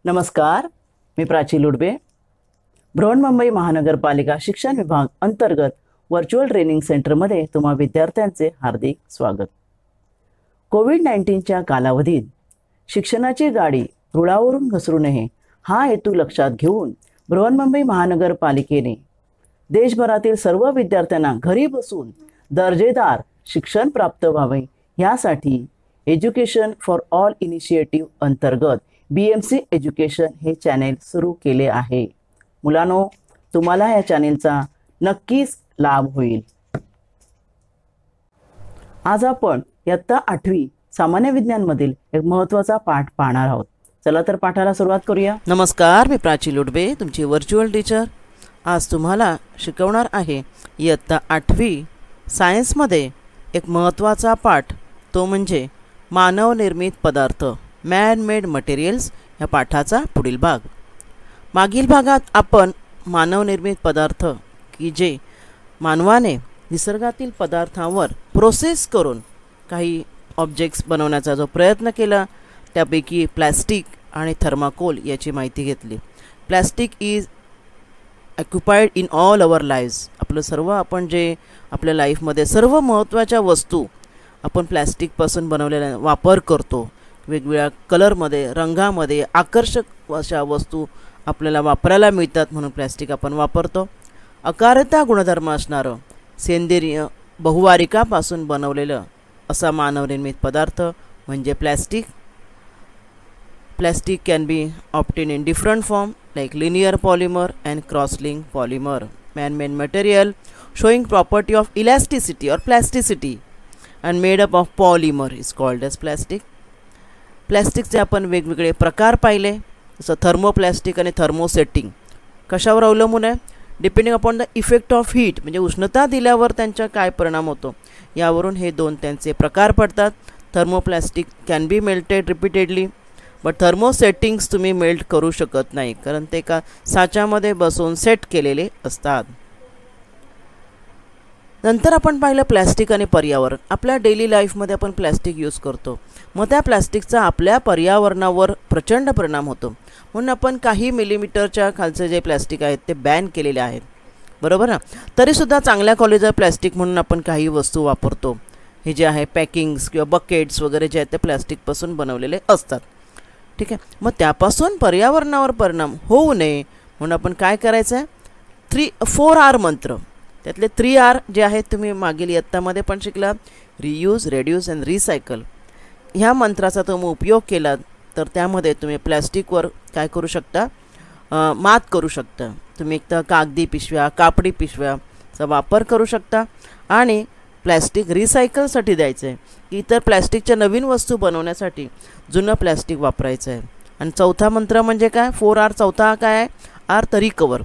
नमस्कार, मी प्राची लुडबे. बृहन्मुंबई महानगरपालिका शिक्षण विभाग अंतर्गत व्हर्च्युअल ट्रेनिंग सेंटरमध्ये तुम्हा विद्यार्थ्यांचे हार्दिक स्वागत. कोविड-19च्या कालावधीत शिक्षणाची गाडी रुळावरून घसरू नये हा हेतू लक्षात घेऊन बृहन्मुंबई महानगरपालिकेने देशभरातील सर्व विद्यार्थ्यांना घरी बसून दर्जेदार शिक्षण प्राप्त व्हावे यासाठी एज्युकेशन फॉर ऑल इनिशिएटिव्ह अंतर्गत BMC एज्युकेशन हे चॅनेल सुरू केले आहे. मुलांनो, तुम्हाला या चॅनेलचा नक्कीच लाभ होईल. आज आपण इयत्ता 8वी सामान्य विज्ञानमधील एक महत्त्वाचा पाठ पाहणार आहोत. चला तर पाठाला सुरुवात करूया. नमस्कार, मी प्राची लुडबे, तुमची व्हर्च्युअल टीचर. आज तुम्हाला शिकवणार आहे इयत्ता 8वी सायन्समध्ये एक महत्त्वाचा पाठ, तो म्हणजे मानवनिर्मित पदार्थ, मॅन मेड मटेरियल्स या पाठाचा पुढील भाग. मागील भागात आपण मानवनिर्मित पदार्थ की जे मानवाने निसर्गातील पदार्थांवर प्रोसेस करून काही ऑब्जेक्ट्स बनवण्याचा जो प्रयत्न केला त्यापैकी प्लॅस्टिक आणि थर्माकोल याची माहिती घेतली. Plastic is occupied in all our lives. आपलं सर्व आपण जे आपल्या लाईफमध्ये सर्व महत्त्वाच्या वस्तू आपण प्लॅस्टिकपासून बनवलेल्या वापर करतो. वेगवेगळ्या कलरमध्ये, रंगामध्ये आकर्षक अशा वस्तू आपल्याला वापरायला मिळतात म्हणून प्लॅस्टिक आपण वापरतो. अकार्यता गुणधर्म असणारं सेंद्रिय बहुवारिकापासून बनवलेलं असा मानवनिर्मित पदार्थ म्हणजे plastic. Plastic can be obtained in different form like linear polymer and crosslink polymer. Man made material showing property of elasticity और plasticity and made up of polymer is called as plastic. प्लॅस्टिकचे आपण वेगवेगळे प्रकार पाहिले, जसं थर्मोप्लॅस्टिक आणि thermosetting. कशावर अवलंबून आहे? Depending upon the effect of heat, म्हणजे उष्णता दिल्यावर त्यांचा काय परिणाम होतो यावरून हे दोन त्यांचे प्रकार पडतात. Thermoplastic can be melted repeatedly, but thermosettings तुम्ही मेल्ट करू शकत नाही कारण ते एका साच्यामध्ये बसून सेट केलेले असतात. नंतर आपण पाहिलं प्लॅस्टिक आणि पर्यावरण. आपल्या डेली लाईफमध्ये आपण प्लॅस्टिक यूज करतो, मग त्या प्लॅस्टिकचा आपल्या पर्यावरणावर प्रचंड परिणाम होतो. म्हणून आपण काही मिलीमीटरच्या खालचे जे प्लॅस्टिक आहेत ते बॅन केलेले आहेत, बरोबर ना. तरीसुद्धा चांगल्या क्वालिटीचं प्लॅस्टिक म्हणून आपण काही वस्तू वापरतो. हे जे आहे पॅकिंग्स किंवा बकेट्स वगैरे जे आहेत ते प्लॅस्टिकपासून बनवलेले असतात, ठीक आहे. मग त्यापासून पर्यावरणावर परिणाम होऊ नये म्हणून आपण काय करायचं आहे? 4R मंत्र. त्यातले 3R जे आहेत तुम्ही मागील इयत्तामध्ये पण शिकलात, रियूज, रेड्यूस अँड रिसायकल. ह्या मंत्राचा तुम्ही उपयोग केला तर त्यामध्ये तुम्ही प्लॅस्टिकवर काय करू शकता? मात करू शकता. तुम्ही एक तर कागदी पिशव्या, कापडी पिशव्याचा वापर करू शकता आणि प्लॅस्टिक रिसायकलसाठी द्यायचं आहे. इतर प्लॅस्टिकच्या नवीन वस्तू बनवण्यासाठी जुनं प्लॅस्टिक वापरायचं आहे. आणि चौथा मंत्र म्हणजे काय? 4R. चौथा काय आहे? R तर रिकवर.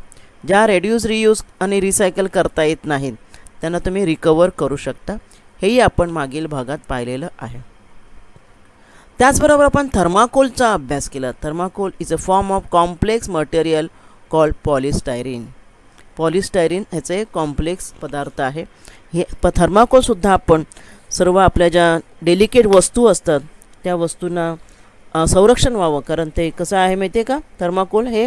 ज्या रेड्यूस, रियूज आणि रिसायकल करता येत नाहीत त्यांना तुम्ही रिकवर करू शकता. हेही आपण मागील भागात पाहिलेलं आहे. त्याचबरोबर आपण थर्माकोलचा अभ्यास केला. Thermocol is a form of complex material called polystyrene. Polystyrene ह्याचे कॉम्प्लेक्स पदार्थ आहे. हे थर्माकोलसुद्धा आपण सर्व आपल्या ज्या डेलिकेट वस्तू असतात त्या वस्तूंना संरक्षण व्हावं, कारण ते कसं आहे माहिती आहे का? थर्माकोल हे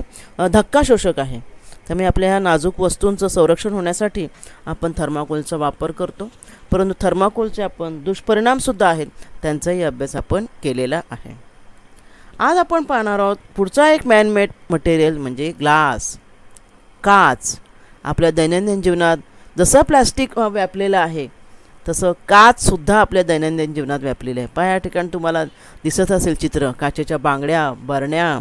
धक्का शोषक आहे. त्यामुळे आपल्या ह्या नाजूक वस्तूंचं संरक्षण होण्यासाठी आपण थर्माकोलचा वापर करतो. परंतु थर्माकोलचे आपण दुष्परिणामसुद्धा आहेत, त्यांचाही अभ्यास आपण केलेला आहे. आज आपण पाहणार आहोत पुढचा एक मॅनमेड मटेरियल म्हणजे ग्लास, काच. आपल्या दैनंदिन जीवनात जसं प्लॅस्टिक व्यापलेलं आहे तसं काचसुद्धा आपल्या दैनंदिन जीवनात व्यापलेलं आहे. पहा, या ठिकाणी तुम्हाला दिसत असेल चित्र. काचेच्या बांगड्या, बरण्या,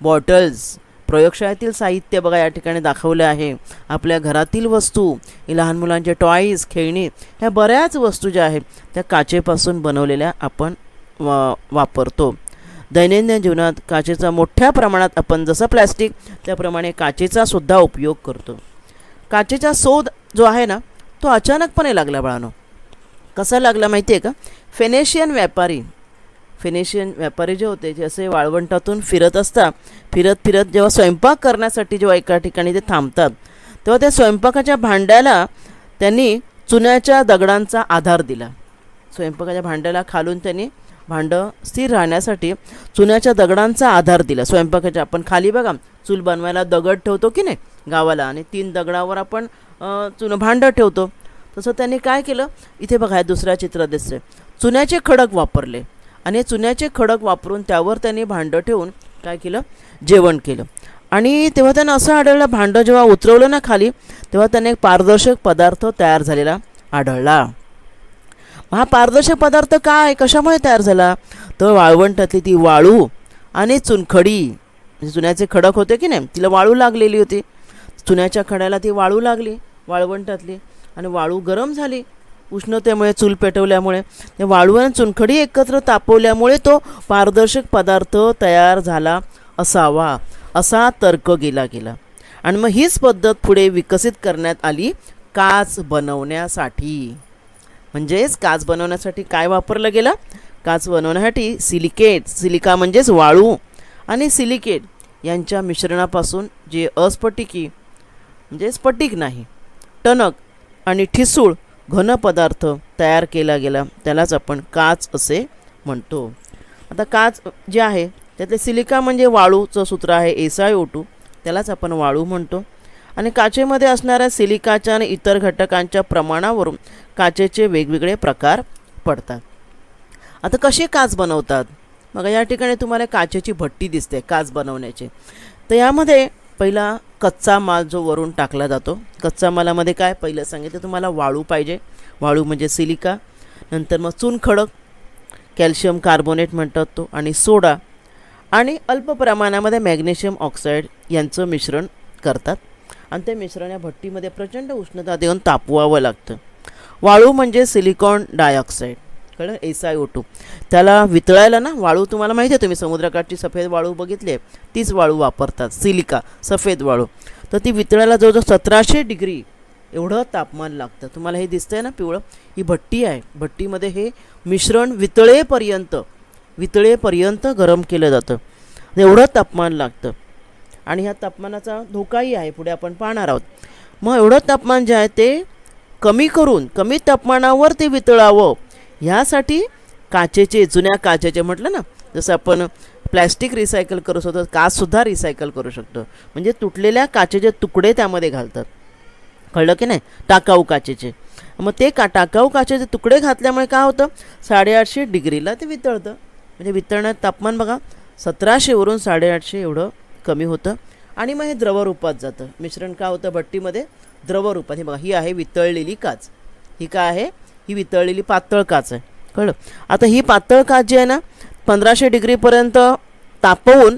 बॉटल्स, प्रयोगशाळेतील साहित्य बघा या ठिकाणी दाखवले आहे. आपल्या घरातील वस्तू, लहान मुलांचे टॉईज, खेळणी, ह्या बऱ्याच वस्तू ज्या आहेत त्या काचेपासून बनवलेल्या आपण वापरतो. दैनंदिन जीवनात काचेचा मोठ्या प्रमाणात आपण जसं प्लॅस्टिक त्याप्रमाणे काचेचा सुद्धा उपयोग करतो. काचेचा शोध जो आहे ना तो अचानकपणे लागला बाळांनो. कसा लागला माहिती आहे का? फेनेशियन व्यापारी जे होते, जे असे वाळवंटातून फिरत जेव्हा स्वयंपाक करण्यासाठी जेव्हा एका ठिकाणी ते थांबतात तेव्हा त्या स्वयंपाकाच्या भांड्याला त्यांनी चुन्याच्या दगडांचा आधार दिला. स्वयंपाकाच्या भांड्याला खालून त्यांनी भांडं स्थिर राहण्यासाठी चुन्याच्या दगडांचा आधार दिला. स्वयंपाकाच्या आपण खाली बघा चूल बनवायला दगड ठेवतो की नाही गावाला, आणि 3 दगडावर आपण भांडं ठेवतो. तसं त्यांनी काय केलं, इथे बघा हे दुसऱ्या चित्रात दिसतंय, चुन्याचे खडक वापरले आणि चुन्याचे खडक वापरून त्यावर त्यांनी भांडं ठेवून काय केलं, जेवण केलं. आणि तेव्हा त्यांना असं आढळलं, भांडं जेव्हा उतरवलं ना खाली तेव्हा त्यांना एक पारदर्शक पदार्थ तयार झालेला आढळला. हा पारदर्शक पदार्थ काय, कशामुळे तयार झाला, तर वाळवंटातली ती वाळू आणि चुनखडी, म्हणजे चुन्याचे खडक होते की नाही तिला वाळू लागलेली होती. चुन्याच्या खड्याला ती वाळू लागली वाळवंटातली, आणि वाळू गरम झाली उष्णतेमुळे, चूल पेटवल्यामुळे. ते वाळू आणि चुनखडी एकत्र तापवल्यामुळे तो पारदर्शक पदार्थ तयार झाला असावा, असा तर्क केला गेला. आणि मग हीच पद्धत पुढे विकसित करण्यात आली काच बनवण्यासाठी. म्हणजेच काच बनवण्यासाठी काय वापरलं गेलं, काच बनवण्यासाठी सिलिकेट, सिलिका म्हणजेच वाळू आणि सिलिकेट यांच्या मिश्रणापासून जे अस्फटिकी म्हणजे स्फटिक नाही, टणक आणि ठिसूळ घन पदार्थ तयार केला गेला, त्यालाच आपण काच असे म्हणतो. आता काच जे आहे त्यातले सिलिका म्हणजे वाळूचं सूत्र आहे SiO2, त्यालाच आपण वाळू म्हणतो. आणि काचेमध्ये असणाऱ्या सिलिकाच्या आणि इतर घटकांच्या प्रमाणावरून काचेचे वेगवेगळे प्रकार पडतात. आता कशी काच बनवतात, मग या ठिकाणी तुम्हाला काचेची भट्टी दिसते काच बनवण्याची. तर यामध्ये पहिला कच्चा माल जो वरून टाकला जातो, कच्चा मालामध्ये काय पहिलं सांगितलं तुम्हाला, वाळू पाहिजे, वाळू म्हणजे सिलिका, नंतर मग चुनखडक, कॅल्शियम कार्बोनेट म्हणतात तो, आणि सोडा, आणि अल्प प्रमाणामध्ये मॅग्नेशियम ऑक्साईड यांचं मिश्रण करतात. आणि ते मिश्रण या भट्टीमध्ये प्रचंड उष्णता देऊन तापवावं लागतं. वाळू म्हणजे सिलिकॉन डायऑक्साईड, कळलं, SiO2. त्याला वितळायला ना, वाळू तुम्हाला माहिती आहे, तुम्ही समुद्रकाठची सफेद वाळू बघितली आहे, तीच वाळू वापरतात, सिलिका सफेद वाळू. तर ती वितळायला जवळजवळ 1700 डिग्री एवढं तापमान लागतं. तुम्हाला हे दिसतंय ना पिवळं, ही भट्टी आहे, भट्टीमध्ये हे मिश्रण वितळेपर्यंत गरम केलं जातं, एवढं तापमान लागतं. आणि ह्या तापमानाचा धोकाही आहे, पुढे आपण पाहणार आहोत. मग एवढं तापमान जे आहे ते कमी करून कमी तापमानावर ते वितळावं ह्यासाठी काचेचे, जुन्या काचेचे म्हटलं ना, जसं आपण प्लॅस्टिक रिसायकल करू शकतो, काचसुद्धा रिसायकल करू शकतो, म्हणजे तुटलेल्या काचेचे तुकडे त्यामध्ये घालतात, कळलं की नाही, टाकाऊ काचेचे. मग ते टाकाऊ काचेचे तुकडे घातल्यामुळे काय होतं, 850 डिग्रीला ते वितळतं. म्हणजे वितळण्यात तापमान बघा 1700 वरून 850 एवढं कमी होतं. आणि मग हे द्रवरूपात जातं, मिश्रण काय होतं भट्टीमध्ये द्रवरूपात. हे बघा, ही आहे वितळलेली काच, ही काय आहे, ही वितळलेली पातळ काच आहे, कळलं. आता ही पातळ काच जी आहे ना 1500 डिग्रीपर्यंत तापवून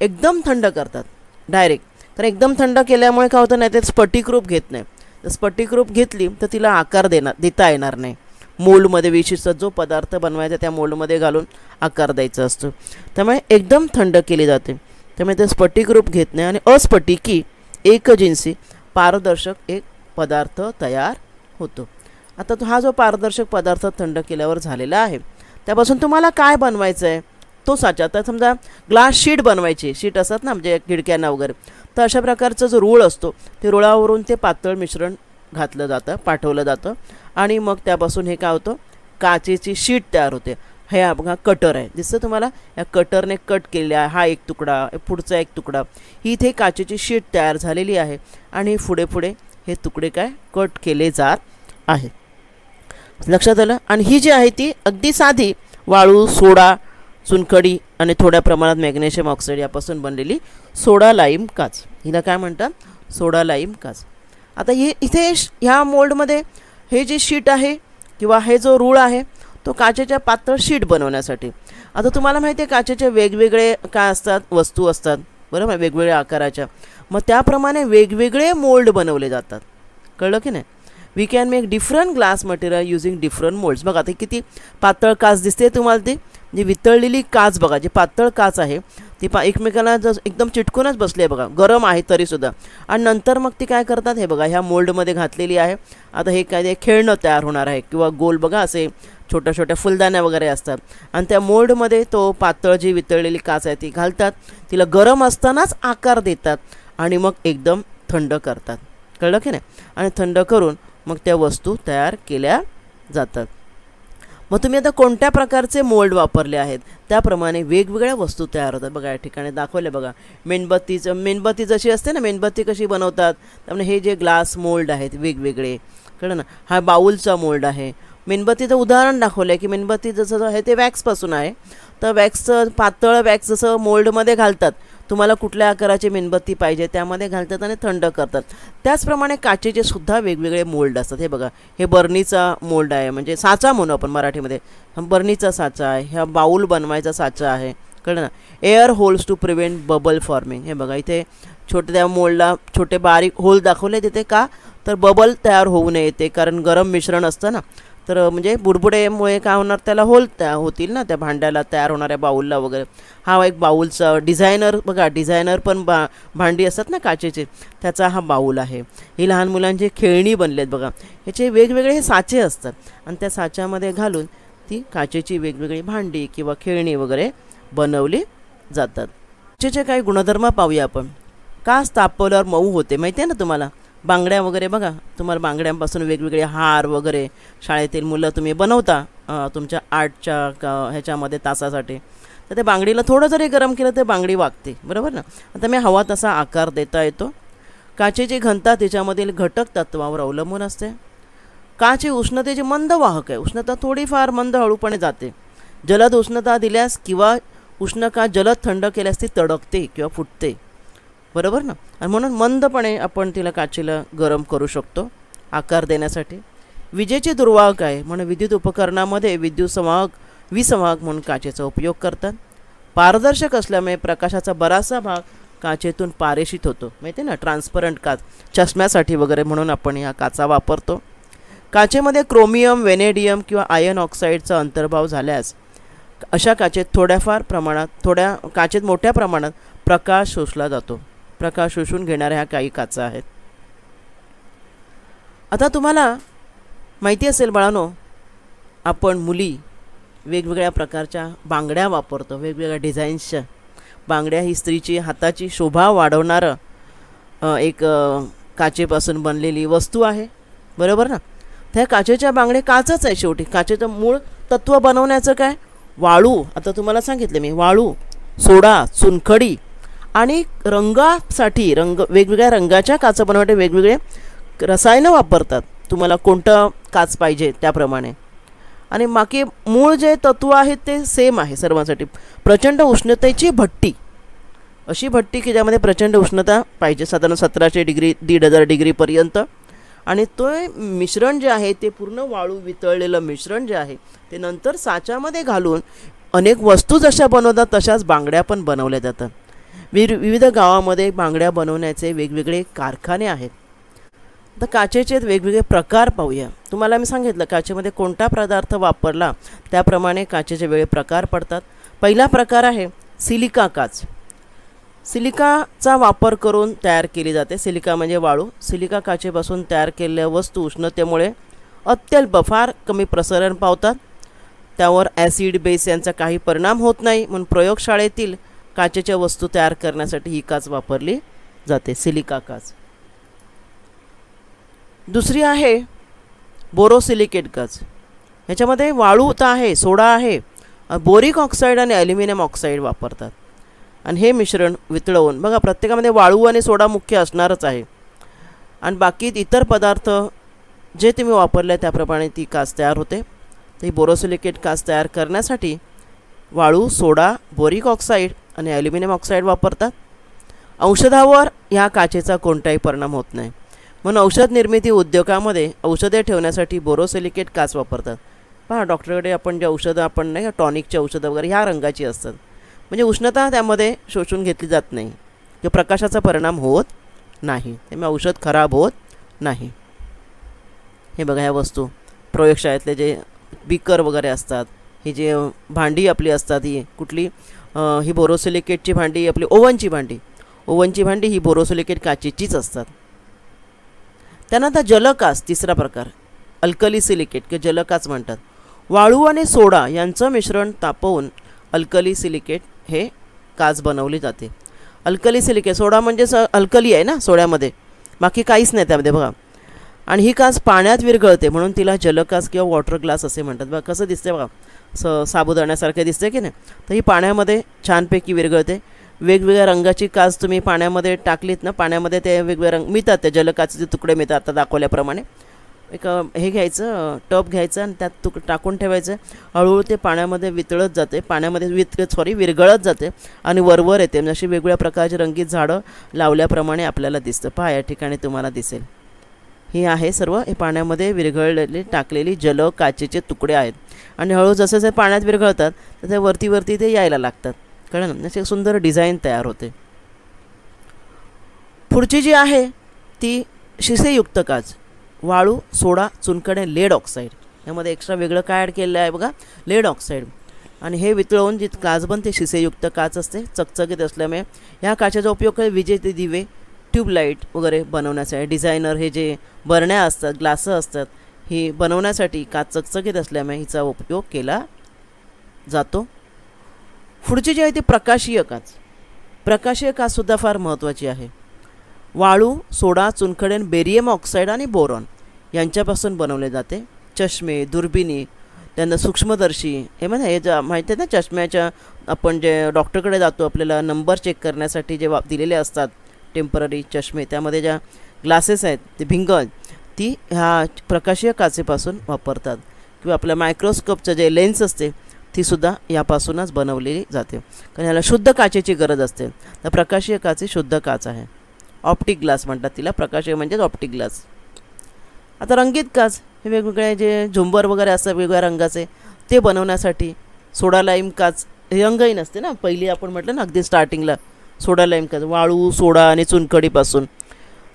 एकदम थंड करतात डायरेक्ट. तर एकदम थंड केल्यामुळे काय होतं, नाही ते स्फटिक रूप घेत नाही. तर स्फटिक रूप घेतली तर तिला आकार देता येणार नाही. मोल्डमध्ये विशिष्ट जो पदार्थ बनवायचा त्या मोल्डमध्ये घालून आकार द्यायचा असतो, त्यामुळे एकदम थंड केली जाते. त्यामुळे ते स्फटिक रूप घेत नाही आणि अस्फटिकी एकजिन्सी पारदर्शक एक पदार्थ तयार होतो. आता हा जो पारदर्शक पदार्थ थंड केल्यावर झालेला आहे त्यापासून तुम्हाला काय बनवायचं आहे तो साचा. आता समजा ग्लास शीट बनवायची, शीट असतात ना म्हणजे खिडक्यांना वगैरे, तर अशा प्रकारचा जो रूळ असतो ते रुळावरून ते पातळ मिश्रण घातलं जातं, पाठवलं जातं, आणि मग त्यापासून हे काय होतं, काचेची शीट तयार होते. हे बघा कटर आहे, दिसतं तुम्हाला, या कटरने कट केलेला आहे, हा एक तुकडा, पुढचा एक तुकडा, ही इथे काचेची शीट तयार झालेली आहे. आणि पुढे पुढे हे तुकडे काय कट केले जात आहेत, लक्षात आलं. आणि ही जी आहे ती अगदी साधी वाळू, सोडा, चुनखडी आणि थोड्या प्रमाणात मॅग्नेशियम ऑक्साईड यापासून बनलेली सोडा लाईम काच, हिला काय म्हणतात, सोडा लाईम काच. आता हे इथे ह्या मोल्डमध्ये हे जी शीट आहे किंवा हे जो रूळ आहे तो काचेच्या पातळ शीट बनवण्यासाठी. आता तुम्हाला माहिती आहे काचेचे वेगवेगळे काय असतात, वस्तू असतात, बरोबर, वेगवेगळ्या आकाराच्या, मग त्याप्रमाणे वेगवेगळे मोल्ड बनवले जातात, कळलं की नाही. We can make different glass material using different moulds. बघा ते किती पातळ काच दिसते तुम्हाला, ती जी वितळलेली काच बघा, जी पातळ काच आहे ती एकमेकांना एकदम चिटकूनच बसली आहे बघा, गरम आहे तरीसुद्धा. आणि नंतर मग ती काय करतात, हे बघा ह्या मोल्डमध्ये घातलेली आहे. आता हे काय खेळणं तयार होणार आहे किंवा गोल बघा असे छोट्या छोट्या फुलदाण्या वगैरे असतात, आणि त्या मोल्डमध्ये तो पातळ जी वितळलेली काच आहे ती घालतात, तिला गरम असतानाच आकार देतात आणि मग एकदम थंड करतात, कळलं की नाही. आणि थंड करून मग त्या वस्तू तयार केल्या जातात. मग तुम्ही आता कोणत्या प्रकारचे मोल्ड वापरले आहेत त्याप्रमाणे वेगवेगळ्या वस्तू तयार होतात. बघा या ठिकाणी दाखवले बघा. मेणबत्ती जशी असते ना, मेणबत्ती कशी बनवतात, त्यामुळे हे जे ग्लास मोल्ड आहेत वेगवेगळे, कळलं ना. हा बाऊलचा मोल्ड आहे. मेणबत्तीचं उदाहरण दाखवलं आहे की मेणबत्ती जसं आहे ते वॅक्सपासून आहे. तर वॅक्सचं पातळ वॅक्स जसं मोल्डमध्ये घालतात, तुम्हाला कुठल्या आकाराची मेणबत्ती पाहिजे त्यामध्ये घालतात आणि थंड करतात. त्याचप्रमाणे काचेचे सुद्धा वेगवेगळे मोल्ड असतात. हे बघा, हे बर्नीचा मोल्ड आहे, म्हणजे साचा म्हणू आपण मराठीमध्ये. बर्नीचा साचा आहे. ह्या बाऊल बनवायचा साचा आहे, कळलं ना. Air holes to prevent bubble forming. हे बघा इथे छोटे त्या मोल्डला छोटे बारीक होल दाखवले तिथे, का तर बबल तयार होऊ नये ते, कारण गरम मिश्रण असतं ना. तर म्हणजे बुडबुडेमुळे काय होणार, त्याला होल होतील ना त्या भांड्याला, तयार होणाऱ्या बाऊलला वगैरे. हा एक बाऊलचा डिझायनर बघा, डिझायनर पण भांडी असतात ना काचेचे, त्याचा हा बाऊल आहे. ही लहान मुलांची खेळणी बनलेत बघा. ह्याचे वेगवेगळे हे साचे असतात आणि त्या साच्यामध्ये घालून ती काचेची वेगवेगळी भांडी किंवा खेळणी वगैरे बनवली जातात. काचेचे काही गुणधर्म पाहूया आपण. काच तापवल्यावर मऊ होते, माहिती आहे ना तुम्हाला. बांगड्या वगैरे बघा, तुम्हाला बांगड्यांपासून वेगवेगळे हार वगैरे शाळेतील मुलं तुम्ही बनवता तुमच्या आर्टच्या ह्याच्यामध्ये तासासाठी. तर ते बांगडीला थोडं जरी गरम केलं तर बांगडी वागते, बरोबर ना. आता मी हवा तसा आकार देता येतो. काचेची घनता तिच्यामधील घटक तत्वावर अवलंबून असते. काच ही उष्णतेची मंद वाहक आहे. उष्णता थोडीफार मंद हळूपणे जाते. जलद उष्णता दिल्यास किंवा उष्ण काच जलद थंड केल्यास ती तडकते किंवा फुटते, बरोबर ना. आणि म्हणून मंदपणे आपण तिला काचेला गरम करू शकतो आकार देण्यासाठी. विजेचे दुर्वाहक आहे, म्हणून विद्युत उपकरणामध्ये विसंवाहक म्हणून काचेचा उपयोग करतात. पारदर्शक असल्यामुळे प्रकाशाचा बराचसा भाग काचेतून पारेषित होतो, माहिती आहे ना. ट्रान्सपरंट काच चष्म्यासाठी वगैरे म्हणून आपण ह्या काचा वापरतो. काचेमध्ये क्रोमियम, वेनेडियम किंवा आयर्न ऑक्साईडचा अंतर्भाव झाल्यास अशा काचेत मोठ्या प्रमाणात प्रकाश शोषला जातो. प्रकाश शोषून घेणाऱ्या ह्या काही काचा आहेत. आता तुम्हाला माहिती असेल बाळांनो, आपण मुली वेगवेगळ्या प्रकारच्या बांगड्या वापरतो, वेगवेगळ्या डिझाईन्सच्या बांगड्या. ही स्त्रीची हाताची शोभा वाढवणारं एक काचेपासून बनलेली वस्तू आहे, बरोबर ना. त्या काचेच्या बांगड्या काचच आहे शेवटी. काचेचं मूळ तत्त्व बनवण्याचं काय, वाळू. आता तुम्हाला सांगितले मी, वाळू, सोडा, चुनखडी आणि रंगासाठी वेगवेगळ्या रंगाच्या काचा बनवण्यासाठी वेगवेगळे रसायनं वापरतात. तुम्हाला कोणतं काच पाहिजे त्याप्रमाणे. आणि बाकी मूळ जे तत्व आहे ते सेम आहे सर्वांसाठी. प्रचंड उष्णतेची भट्टी, अशी भट्टी की ज्यामध्ये प्रचंड उष्णता पाहिजे, साधारण 1700 डिग्री 1500 डिग्रीपर्यंत. आणि तो मिश्रण जे आहे ते पूर्ण वाळू वितळलेलं मिश्रण जे आहे ते नंतर साच्यामध्ये घालून अनेक वस्तू जशा बनवतात तशाच बांगड्या पण बनवल्या जातात. विविध गावामध्ये बांगड्या बनवण्याचे वेगवेगळे कारखाने आहेत. तर काचेचे वेगवेगळे प्रकार पाहूया. तुम्हाला मी सांगितलं काचेमध्ये कोणता पदार्थ वापरला त्याप्रमाणे काचेचे वेगळे प्रकार पडतात. पहिला प्रकार आहे सिलिका काच. सिलिकाचा वापर करून तयार केली जाते. सिलिका म्हणजे वाळू. सिलिका काचेपासून तयार केलेल्या वस्तू उष्णतेमुळे अत्यल्प फार कमी प्रसरण पावतात. त्यावर ॲसिड बेस यांचा काही परिणाम होत नाही, म्हणून प्रयोगशाळेतील काचेच्या वस्तू तयार करण्यासाठी ही काच वापरली जाते, सिलिका काच. दुसरी आहे बोरोसिलिकेट काच. ह्याच्यामध्ये वाळू तर आहे, सोडा आहे, बोरिक ऑक्साईड आणि ॲल्युमिनियम ऑक्साईड वापरतात. आणि हे मिश्रण वितळवून बघा, प्रत्येकामध्ये वाळू आणि सोडा मुख्य असणारच आहे. आणि बाकी इतर पदार्थ जे तुम्ही वापरले त्याप्रमाणे ती काच तयार होते. तर ही बोरोसिलिकेट काच तयार करण्यासाठी वाळू, सोडा, बोरिक ऑक्साईड आणि ॲल्युमिनियम ऑक्साईड वापरतात. औषधावर ह्या काचेचा कोणताही परिणाम होत नाही, म्हणून औषध निर्मिती उद्योगामध्ये औषधे ठेवण्यासाठी बोरोसिलिकेट काच वापरतात. पहा, डॉक्टरकडे आपण जे औषधं आपण नाही का, टॉनिकची औषधं वगैरे ह्या रंगाची असतात, म्हणजे उष्णता त्यामध्ये शोषून घेतली जात नाही किंवा प्रकाशाचा परिणाम होत नाही, त्यामुळे औषध खराब होत नाही. हे बघा, ह्या वस्तू प्रयोगशाळेतले जे बीकर वगैरे असतात, ही जे भांडी आपली असतात, ही कुठली, ही बोरोसिलिकेटची भांडी, आपली ओव्हनची भांडी ही बोरोसिलिकेट काचेचीच असतात. त्यानंतर जलकाच, तिसरा प्रकार अल्कली सिलिकेट किंवा जलकाच म्हणतात. वाळू आणि सोडा यांचं मिश्रण तापवून अल्कली सिलिकेट हे काच बनवली जाते. अल्कली सिलिकेट, सोडा म्हणजे अल्कली आहे ना सोड्यामध्ये, बाकी काहीच नाही त्यामध्ये. बघा, आणि ही काच पाण्यात विरघळते म्हणून तिला जलकाच किंवा वॉटर ग्लास असे म्हणतात. बघा कसं दिसते बघा, साबुदाण्यासारखे दिसते की नाही. तर ही पाण्यामध्ये छानपैकी विरघळते. वेगवेगळ्या रंगाची काच तुम्ही पाण्यामध्ये टाकलीत ना, पाण्यामध्ये ते वेगवेगळे रंग मिळतात, त्या जलकाचेचे तुकडे मिळतात आता दाखवल्याप्रमाणे. एक हे घ्यायचं, टब घ्यायचं आणि त्यात टाकून ठेवायचं. हळूहळू ते पाण्यामध्ये वितळत जाते, पाण्यामध्ये विरघळत जाते आणि वरवर येते. म्हणजे अशी वेगवेगळ्या प्रकारची रंगीत झाडं लावल्याप्रमाणे आपल्याला दिसतं. पहा या ठिकाणी तुम्हाला दिसेल. ही आहे सर्व हे पाण्यामध्ये विरघळलेली टाकलेली जल काचेचे तुकडे आहेत. आणि हळूहळू जसे जसे पाण्यात विरघळतात तसे वरती वरती ते यायला लागतात. कळलं ना, अशी सुंदर डिझाईन तयार होते. पुढची जी आहे ती शिसेयुक्त काच. वाळू, सोडा, चुनखडे, लेड ऑक्साईड यामध्ये एक्स्ट्रा वेगळं काय ॲड केलेलं आहे बघा, लेड ऑक्साईड. आणि हे वितळवून जी काच बनते शिसेयुक्त काच असते, चकचकीत असल्यामुळे ह्या काचेचा उपयोग विजेचे दिवे, ट्यूबलाईट वगैरे बनवण्यासाठी, डिझायनर हे जे बरण्या असतात, ग्लासं असतात, ही बनवण्यासाठी काच चकचकीत असल्यामुळे हिचा उपयोग केला जातो. पुढची जी आहे ती प्रकाशीय काच. प्रकाशीय काचसुद्धा फार महत्त्वाची आहे. वाळू, सोडा, चुनखडे, बेरियम ऑक्साईड आणि बोरॉन यांच्यापासून बनवले जाते. चष्मे, दुर्बिणी, त्यांना सूक्ष्मदर्शी हे हे माहिती आहे ना, चष्म्याच्या आपण जे डॉक्टरकडे जातो आपल्याला नंबर चेक करण्यासाठी जे दिलेले असतात टेम्पररी चष्मे, त्यामध्ये ज्या ग्लासेस आहेत ते भिंग ती ह्या प्रकाशीय काचेपासून वापरतात. किंवा आपल्या मायक्रोस्कोपचं जे लेन्स असते तीसुद्धा यापासूनच बनवलेली जाते, कारण ह्याला शुद्ध काचेची गरज असते. तर प्रकाशीय काच ही शुद्ध काच आहे. ऑप्टिक ग्लास म्हणतात तिला, प्रकाशीय म्हणजेच ऑप्टिक ग्लास. आता रंगीत काच हे वेगवेगळे जे झुंबर वगैरे असतात वेगवेगळ्या रंगाचे, ते बनवण्यासाठी सोडा लाईम काच, हे रंगही नसते ना, पहिली आपण म्हटलं ना अगदी स्टार्टिंगला सोडा लाईम काच, वाळू, सोडा आणि चुनखडीपासून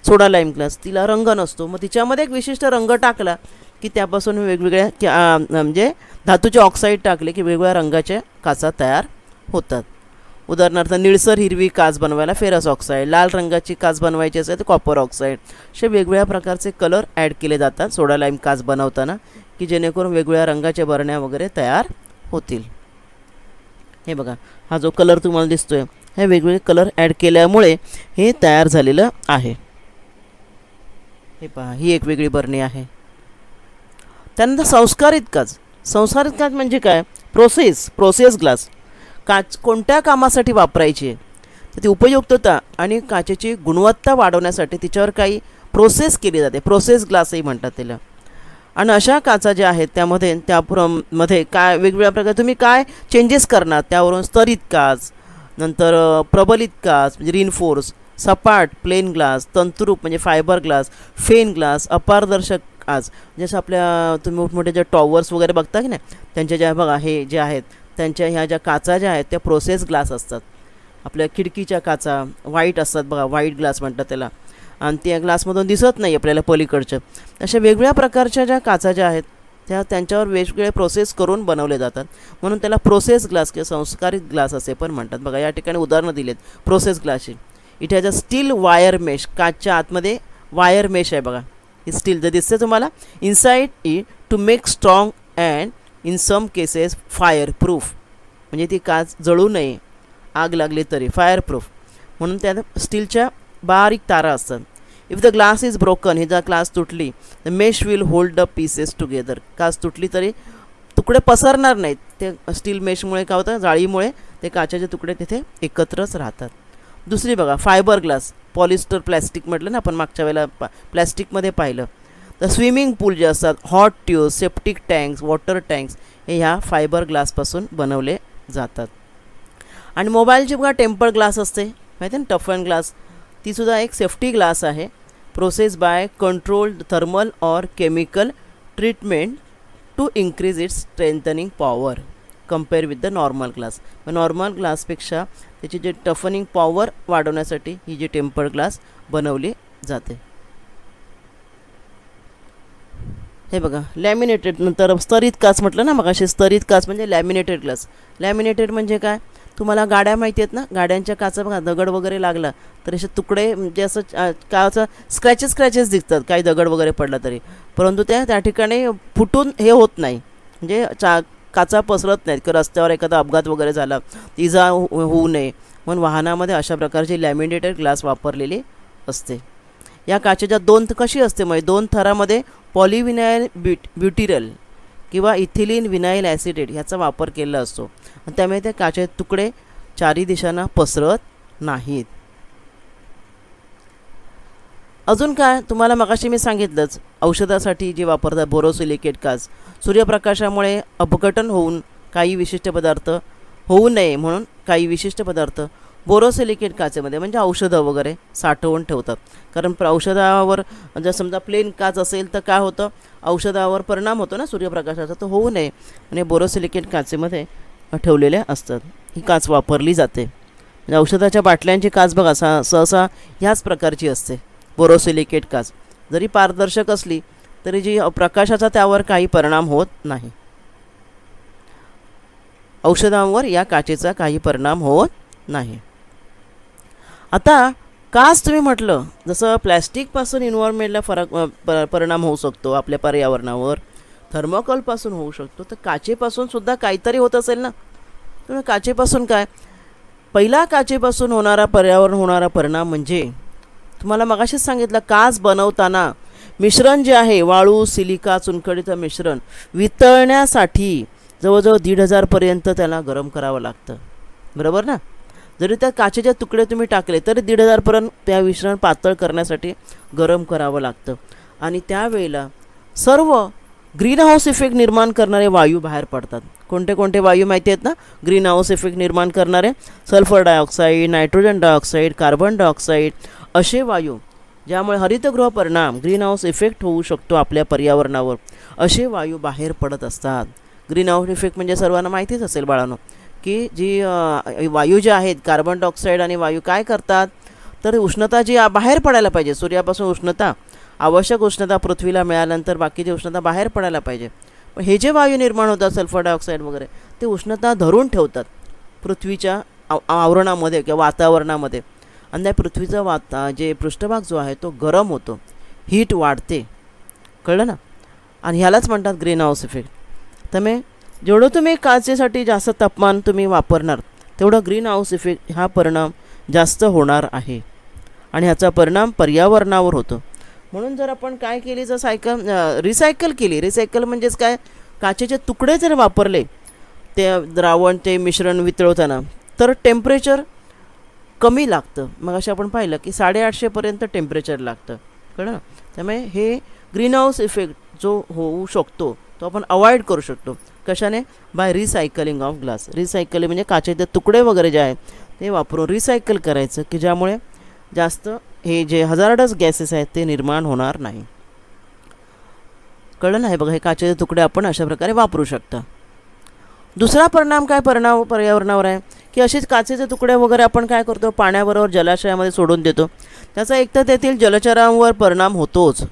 सोडा लाईम ग्लास, तिला रंग नसतो. मग तिच्यामध्ये एक विशिष्ट रंग टाकला की त्यापासून वेगवेगळ्या म्हणजे धातूचे ऑक्साईड टाकले की वेगवेगळ्या रंगाच्या काचा तयार होतात. उदाहरणार्थ निळसर हिरवी काच बनवायला फेरस ऑक्साईड, लाल रंगाची काच बनवायची असेल तर कॉपर ऑक्साईड, असे वेगवेगळ्या प्रकारचे कलर ॲड केले जातात सोडा लाईम काच बनवताना, की जेणेकरून वेगवेगळ्या रंगाच्या बरण्या वगैरे तयार होतील. हे बघा हा जो कलर तुम्हाला दिसतोय हे वेगवेगळे कलर ॲड केल्यामुळे हे तयार झालेलं आहे. हे पहा ही एक वेगळी बरणी आहे. त्यानंतर संस्कारित काच. संस्कारित काच म्हणजे काय, प्रोसेस ग्लास. काच कोणत्या कामासाठी वापरायची आहे तर ती उपयुक्तता आणि काचेची गुणवत्ता वाढवण्यासाठी तिच्यावर काही प्रोसेस केली जाते, प्रोसेस ग्लासही म्हणतात त्याला. आणि अशा काचा ज्या आहेत त्यामध्ये काय वेगवेगळ्या प्रकारे तुम्ही काय चेंजेस करणार, त्यावरून स्तरित काच, नंतर प्रबलित काच म्हणजे रिनफोर्स, सपाट प्लेन ग्लास, तंतुरूप म्हणजे फायबर ग्लास, फेन ग्लास, अपारदर्शक काच. जसं आपल्या तुम्ही मोठमोठे ज्या टॉवर्स वगैरे बघता की नाही, त्यांच्या ज्या बघा हे जे आहेत त्यांच्या ह्या ज्या काचा ज्या आहेत त्या प्रोसेस ग्लास असतात. आपल्या खिडकीच्या काचा व्हाईट असतात बघा, व्हाईट ग्लास म्हणतात त्याला, आणि त्या ग्लासमधून दिसत नाही आपल्याला पलीकडच्या. अशा वेगवेगळ्या प्रकारच्या ज्या काचा ज्या आहेत त्यांच्यावर वेगवेगळे प्रोसेस करून बनवले जातात, म्हणून त्याला प्रोसेस ग्लास किंवा संस्कारित ग्लास असे पण म्हणतात. बघा या ठिकाणी उदाहरणं दिलेत प्रोसेस ग्लासची. इथे ह्याचा स्टील वायर मेश, काचच्या आतमध्ये वायर मेश आहे बघा, ही स्टील जे दिसते तुम्हाला, inside it to make strong and in some cases fire proof, म्हणजे ती काच जळू नये, आग लागली तरी फायर प्रूफ म्हणून त्यात स्टीलच्या बारीक तारा असतात. If the glass is broken, ही जर ग्लास तुटली the mesh will hold the pieces together, काच तुटली तरी तुकडे पसरणार नाहीत. ते स्टील मेशमुळे काय होतं, जाळीमुळे ते काचेचे तुकडे तिथे एकत्रच राहतात. दुसरी बघा फायबर ग्लास, पॉलिस्टर प्लॅस्टिक म्हटलं ना आपण मागच्या वेळेला प्लॅस्टिकमध्ये पाहिलं. तर स्विमिंग पूल जे असतात, hot tubes, septic tanks, water tanks हे ह्या फायबर ग्लासपासून बनवले जातात. आणि मोबाईलची बघा टेम्पर ग्लास असते माहिती आहे ना, टफन ग्लास, तीसुद्धा एक सेफ्टी ग्लास आहे. प्रोसेस बाय कंट्रोल्ड थर्मल और chemical treatment to increase its strengthening power compare with the normal glass. Normal ग्लासपेक्षा त्याची जे टफनिंग पॉवर वाढवण्यासाठी ही जी टेम्पर ग्लास बनवली जाते. हे बघा लॅमिनेटेड. नंतर स्तरित काच म्हटलं ना मग, असे स्तरित काच म्हणजे लॅमिनेटेड ग्लास. लॅमिनेटेड म्हणजे काय, तुम्हाला गाड्या माहिती आहेत ना, गाड्यांच्या काचा बघा दगड वगैरे लागला तर असे तुकडे म्हणजे असं काचं स्क्रॅचेस दिसतात, काही दगड वगैरे पडला तरी, परंतु त्या ठिकाणी फुटून हे होत नाही, म्हणजे काचा पसरत नाहीत किंवा रस्त्यावर एखादा अपघात वगैरे झाला इजा होऊ नये म्हणून वाहनामध्ये अशा प्रकारची लॅमिनेटेड ग्लास वापरलेली असते. या काचेच्या दोन कशी असते म्हणजे दोन थरामध्ये पॉलिविनाइल ब्युटिरल किंवा इथिलीन विनाइल ॲसिडेट ह्याचा वापर केलेला असतो आणि त्यामुळे ते काचेचे तुकडे चारी दिशांना पसरत नाहीत. अजून काय तुम्हाला मगाशी मी सांगितलंच, औषधासाठी जे वापरतात बोरोसिलिकेट काच, सूर्यप्रकाशामुळे अपघटन होऊन काही विशिष्ट पदार्थ होऊ नये म्हणून काही विशिष्ट पदार्थ बोरोसिलिकेट काचेमध्ये म्हणजे औषधं वगैरे साठवून ठेवतात. कारण औषधावर जर समजा प्लेन काच असेल तर काय होतं, औषधावर परिणाम होतो ना सूर्यप्रकाशाचा, तो होऊ नये म्हणजे बोरोसिलिकेट काचेमध्ये ठेवलेल्या असतात. ही काच वापरली जाते. म्हणजे औषधाच्या बाटल्यांची काच बघा सहसा ह्याच प्रकारची असते बोरोसिलिकेट काच. जरी पारदर्शक असली तरी जी प्रकाशाचा त्यावर काही परिणाम होत नाही. औषधांवर या काचेचा काही परिणाम होत नाही. आता काच तुम्ही म्हटलं जसं प्लॅस्टिकपासून इन्व्हायरमेंटला परिणाम होऊ शकतो आपल्या पर्यावरणावर, थर्मोकॉलपासून होऊ शकतो, तर काचेपासून सुद्धा काहीतरी होत असेल ना. तर काचेपासून काय, पहिला काचेपासून पर्यावरण होणारा परिणाम म्हणजे तुम्हाला मगाशीच सांगितलं, काच बनवताना मिश्रण जे आहे वाळू सिलिका चुनखडीचं मिश्रण वितळण्यासाठी जवळजवळ 1500 पर्यंत त्याला गरम करावं लागतं. बरोबर ना. जरी त्या काचेचे तुकडे तुम्ही टाकले तरी 1500 पर्यंत त्या मिश्रण पातळ करण्यासाठी गरम करावं लागतं. आणि त्यावेळेला सर्व ग्रीन हाऊस इफेक्ट निर्माण करणारे वायू बाहेर पडतात. कोणते कोणते वायू माहिती आहेत ना ग्रीन हाऊस इफेक्ट निर्माण करणारे? Sulphur dioxide, nitrogen dioxide, carbon dioxide असे वायू, ज्यामुळे हरितगृह परिणाम ग्रीन हाऊस इफेक्ट होऊ शकतो आपल्या पर्यावरणावर, असे वायू बाहेर पडत असतात. ग्रीन हाऊस इफेक्ट म्हणजे सर्वांना माहितीच असेल बाळांनो, की जी वायू जे आहेत कार्बन डायऑक्साईड आणि वायू काय करतात, तर उष्णता जी बाहेर पडायला पाहिजे सूर्यापासून उष्णता, आवश्यक उष्णता पृथ्वीला मिळाल्यानंतर बाकीची उष्णता बाहेर पडायला पाहिजे. पण हे जे वायू निर्माण होतात सल्फर डायऑक्साईड वगैरे, ते उष्णता धरून ठेवतात पृथ्वीच्या आवरणामध्ये किंवा वातावरणामध्ये. आणि त्या पृथ्वीचा जे पृष्ठभाग जो आहे तो गरम होतो, हीट वाढते. कळलं ना. आणि ह्यालाच म्हणतात ग्रीन हाऊस इफेक्ट. त्यामुळे जेवढं तुम्ही काचेसाठी जास्त तापमान तुम्ही वापरणार तेवढं ग्रीन हाऊस इफेक्ट हा परिणाम जास्त होणार आहे आणि ह्याचा परिणाम पर्यावरणावर होतो. म्हणून जर आपण काय केली, जर रिसायकल केली, रिसायकल म्हणजेच काय, काचेचे तुकडे जर वापरले ते द्रावण ते मिश्रण वितळवताना, तर टेम्परेचर कमी लागतं. मग असे आपण पाहिलं की 850 पर्यंत टेम्परेचर लागतं. कळलं ना. त्यामुळे हे ग्रीन हाऊस इफेक्ट जो होऊ शकतो तो आपण अवॉइड करू शकतो. कशाने? By recycling of glass. Recycling म्हणजे काचेचे तुकडे वगैरे जे आहेत ते वापरून रिसायकल करायचं, की ज्यामुळे जास्त हे जे हजार्डस गॅसेस आहेत ते निर्माण होणार नाही. कळलं ना. हे बघा, हे काचेचे तुकडे आपण अशा प्रकारे वापरू शकता. दुसरा परिणाम काय पर्यावरणावर आहे, की असेच काचेचे तुकडे वगैरे आपण काय करतो, पाण्याबरोबर जलाशयामध्ये सोडून देतो. त्याचा एकतर तेथील जलचरांवर परिणाम होतोच.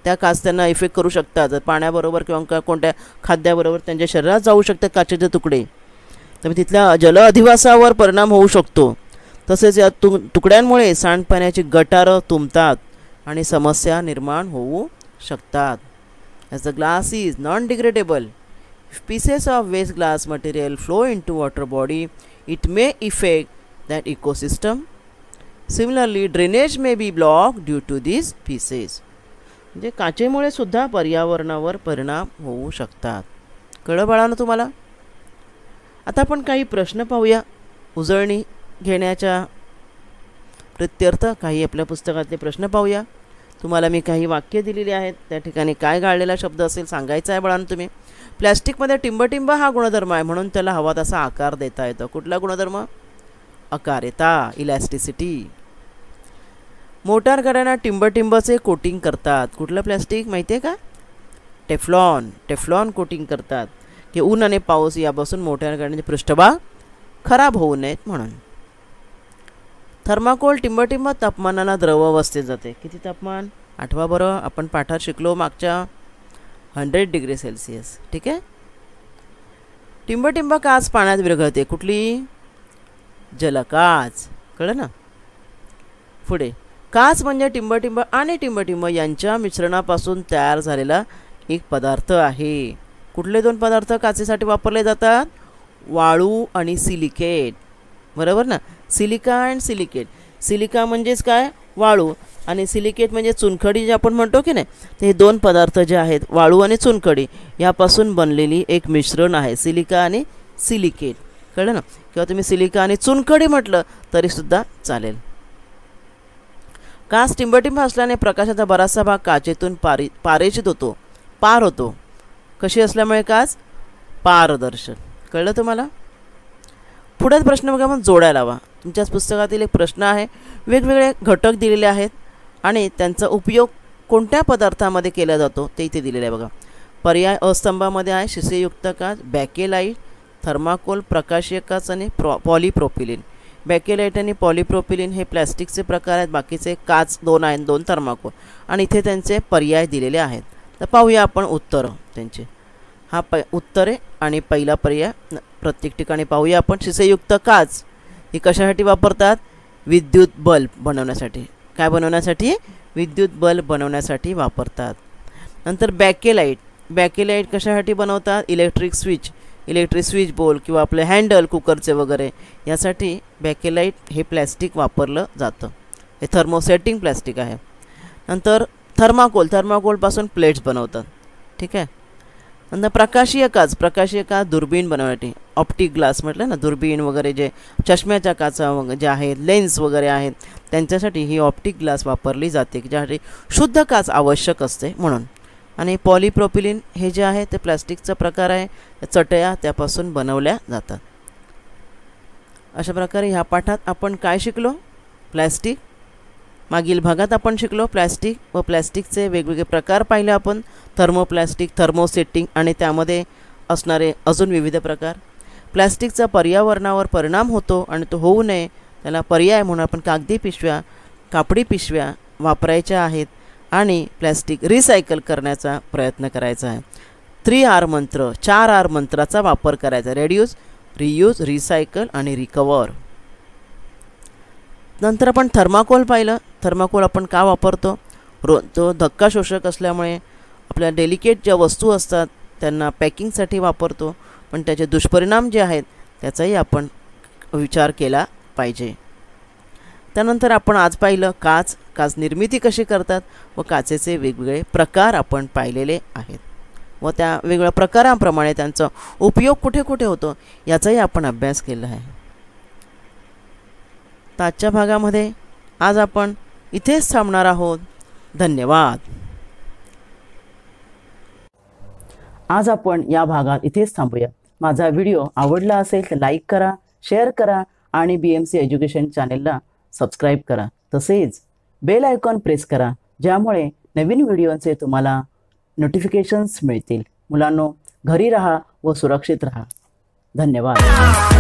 त्या काच त्यांना इफेक्ट करू शकतात. पाण्याबरोबर किंवा कोणत्या खाद्याबरोबर त्यांच्या शरीरात जाऊ शकतात काचेचे तुकडे, तर तिथल्या जल अधिवासावर परिणाम होऊ शकतो. तसेच या तुकड्यांमुळे सांडपाण्याची गटारं तुंबतात आणि समस्या निर्माण होऊ शकतात. As the glass is non degradable, if pieces of waste glass material flow into water body, it may affect that ecosystem. Similarly, drainage may be blocked due to these pieces. म्हणजे काचेमुळे सुद्धा पर्यावरणावर परिणाम होऊ शकतात. कळलं बाळांनो तुम्हाला. आता आपण काही प्रश्न पाहूया उजळणी घेण्याच्या प्रत्यर्थ. काही आपल्या पुस्तकातले प्रश्न पाहूया. तुम्हाला मी काही वाक्य दिलेली आहेत, त्या ठिकाणी काय गाळलेला शब्द असेल सांगायचा आहे बाळांनो तुम्ही. प्लॅस्टिकमध्ये टिंबटिंब हा गुणधर्म आहे म्हणून त्याला हवा तसा आकार देता येतो. कुठला गुणधर्म? आकारिता, इलॅस्टिसिटी. मोटार गाड्यांना टिंबटिंबचे कोटिंग करतात. कुठलं प्लॅस्टिक माहिती आहे का? टेफ्लॉन. टेफ्लॉन कोटिंग करतात की ऊन आणि पाऊस यापासून मोटार गाड्यांचे पृष्ठभाग खराब होऊ नयेत म्हणून. थर्माकोल टिंबटिंब तापमानाला द्रव अवस्थेत जाते. किती तापमान? आठवा बरं, आपण पाठात शिकलो मागच्या 100 डिग्री सेल्सिअस. ठीक आहे. टिंबटिंब काच पाण्यात विरघळते. कुठली? जलकाच. कळलं ना. पुढे, काच म्हणजे टिंबटिंब आणि टिंबटिंब यांच्या मिश्रणापासून तयार झालेला एक पदार्थ आहे. कुठले दोन पदार्थ काचेसाठी वापरले जातात? वाळू आणि सिलिकेट. बरोबर ना. सिलिका अँड सिलिकेट सिलिका म्हणजेच काय, वाळू, आणि सिलिकेट म्हणजे चुनखडी जे आपण म्हणतो की नाही, ते दोन पदार्थ जे आहेत वाळू आणि चुनखडी यापासून बनलेली एक मिश्रण आहे सिलिका आणि सिलिकेट. कळलं ना? किंवा तुम्ही सिलिका आणि चुनखडी म्हटलं तरीसुद्धा चालेल. काच टिंबटिंब असल्याने प्रकाशाचा बराचसा भाग काचेतून पारेषित होतो, पार होतो. कशी असल्यामुळे काच पारदर्शक. कळलं तुम्हाला? पुढे प्रश्न बघा, मग जोड्या लावा. तुमच्याच पुस्तकातील एक प्रश्न आहे. वेगवेगळे घटक दिलेले आहेत आणि त्यांचा उपयोग कोणत्या पदार्थामध्ये केला जातो ते इथे दिलेले आहे बघा. पर्याय अस्तंभामध्ये आहे शिसेयुक्त काच, बॅकेलाईट, थर्माकोल, प्रकाशीय काच आणि पॉलिप्रोपिलिन. बॅकेलाईट आणि पॉलिप्रोपिलिन हे प्लॅस्टिकचे प्रकार आहेत, बाकीचे काच 2 आहेत, 2 थर्माकोल, आणि इथे त्यांचे पर्याय दिलेले आहेत. तर पाहूया आपण उत्तरं त्यांचे. हा उत्तरे आणि पहिला पर्याय प्रत्येक ठिकाणी पाहूया आपण. शिसेयुक्त काच ही कशासाठी वापरतात? विद्युत बल्ब बनवण्यासाठी. काय बनवण्यासाठी? विद्युत बल्ब बनवण्यासाठी वापरतात. नंतर बॅकेलाईट, बॅकेलाईट कशासाठी बनवतात? इलेक्ट्रिक स्विच बोर्ड किंवा आपले हँडल कुकरचे वगैरे यासाठी बॅकेलाईट हे प्लॅस्टिक वापरलं जातं. हे थर्मोसेटिंग प्लॅस्टिक आहे. नंतर थर्माकोलपासून प्लेट्स बनवतात. ठीक आहे. नंतर प्रकाशीय काच दुर्बीण बनवण्यासाठी, ऑप्टिक ग्लास म्हटलं ना, दुर्बीण वगैरे जे चष्म्याच्या काचा जे आहेत, लेन्स वगैरे आहेत, त्यांच्यासाठी ही ऑप्टिक ग्लास वापरली जाते, ज्यासाठी शुद्ध काच आवश्यक असते म्हणून. आणि पॉलिप्रोपिलिन हे जे आहे ते प्लॅस्टिकचा प्रकार आहे, चटया त्यापासून बनवल्या जातात. अशा प्रकारे ह्या पाठात आपण काय शिकलो? प्लॅस्टिक. मागील भागात आपण शिकलो प्लॅस्टिक व प्लॅस्टिकचे वेगवेगळे प्रकार पाहिले आपण. थर्मोप्लॅस्टिक, थर्मोसेटिंग आणि त्यामध्ये असणारे अजून विविध प्रकार. प्लॅस्टिकचा पर्यावरणावर परिणाम होतो आणि तो होऊ नये त्याला पर्याय म्हणून आपण कापडी पिशव्या वापरायच्या आहेत आणि प्लॅस्टिक रिसायकल करण्याचा प्रयत्न करायचा आहे. 4R मंत्राचा वापर करायचा. रेड्यूस, रियूज, रिसायकल आणि रिकवर. नंतर आपण थर्माकोल पाहिलं. थर्माकोल आपण का वापरतो? तो धक्का शोषक असल्यामुळे आपल्या डेलिकेट ज्या वस्तू असतात त्यांना पॅकिंगसाठी वापरतो, पण त्याचे दुष्परिणाम जे आहेत त्याचाही आपण विचार केला पाहिजे. त्यानंतर आपण आज पाहिलं काच निर्मिती कशी करतात व काचेचे वेगवेगळे प्रकार आपण पाहिलेले आहेत व त्या वेगवेगळ्या प्रकारांप्रमाणे त्यांचा उपयोग कुठे कुठे होतो याचाही आपण अभ्यास केला आहे. आजच्या भागामध्ये आज आपण इथेच थांबणार आहोत. धन्यवाद. आज आपण या भागात इथेच थांबूया. माझा व्हिडिओ आवडला असेल तर लाईक करा, शेअर करा आणि BMC एज्युकेशन चॅनेलला सबस्क्राईब करा. तसेच बेल आयकॉन प्रेस करा, ज्यामुळे नवीन व्हिडिओचे तुम्हाला नोटिफिकेशन्स मिळतील. मुलांनो, घरी राहा व सुरक्षित राहा. धन्यवाद.